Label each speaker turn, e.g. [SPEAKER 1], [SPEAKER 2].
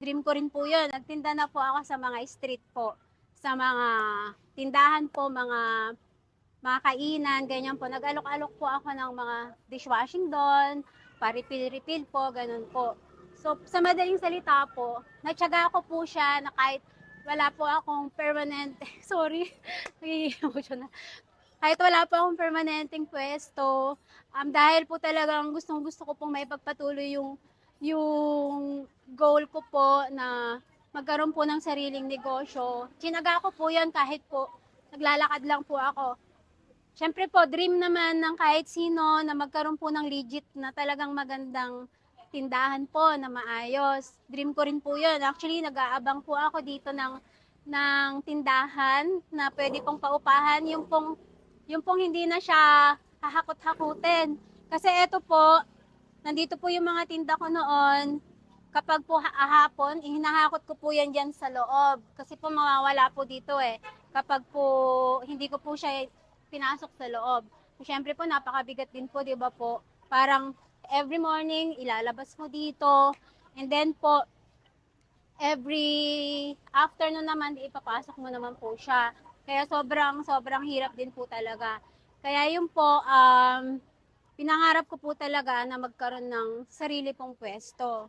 [SPEAKER 1] Dream ko rin po yun. Nagtinda na po ako sa mga street po. Sa mga tindahan po, mga kainan, ganyan po. Nag-alok-alok po ako ng mga dishwashing doon, pa-refill-refill po, ganun po. So, sa madaling salita po, natyaga ko po siya na kahit wala po akong permanent, sorry, nagiging na. Kahit wala po akong permanenteng pwesto, dahil po talagang gustong-gusto ko pong maipagpatuloy yung goal ko po na magkaroon po ng sariling negosyo. Tinaga ko po yan kahit po naglalakad lang po ako. Siyempre po, dream naman ng kahit sino na magkaroon po ng legit na talagang magandang tindahan po na maayos. Dream ko rin po yun. Actually, nag-aabang po ako dito ng tindahan na pwede pong paupahan. Yung pong hindi na siya hahakot-hakutin. Kasi eto po, nandito po yung mga tinda ko noon. Kapag po hapon, hinahakot ko po yan dyan sa loob. Kasi po mawawala po dito eh. Kapag po hindi ko po siya pinasok sa loob. Siyempre po, napakabigat din po, di ba po? Parang every morning, ilalabas mo dito. And then po, every afternoon naman, ipapasok mo naman po siya. Kaya sobrang hirap din po talaga. Kaya yun po, pinangarap ko po talaga na magkaroon ng sarili pong pwesto.